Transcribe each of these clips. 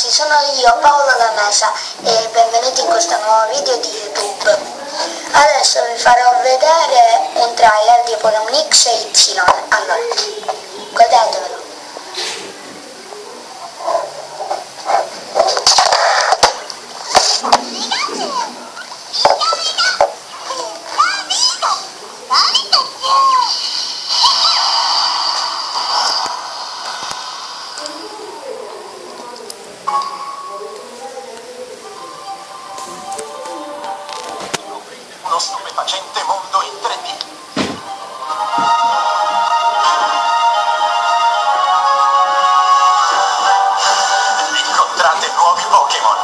ragazzi, sono io, Paolo Lamesa, e benvenuti in questo nuovo video di YouTube. Adesso vi farò vedere un trailer di Pokémon X e Y. Allora, godetevelo. Uno stupefacente mondo in 3D. Incontrate nuovi Pokémon.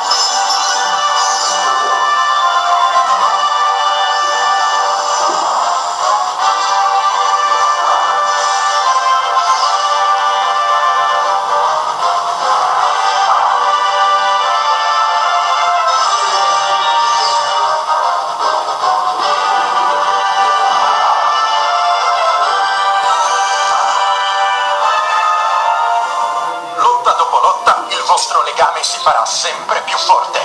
Dopo lotta, il vostro legame si farà sempre più forte.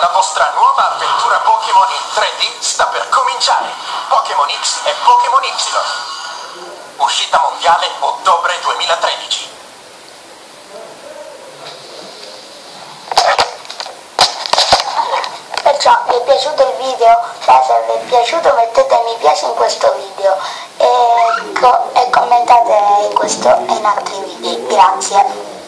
La vostra nuova avventura Pokémon in 3D sta per cominciare. Pokémon X e Pokémon Y. Uscita mondiale ottobre 2013. Perciò vi è piaciuto il video? Se vi è piaciuto mettete mi piace in questo video e commentate in questo e in altri video. Grazie.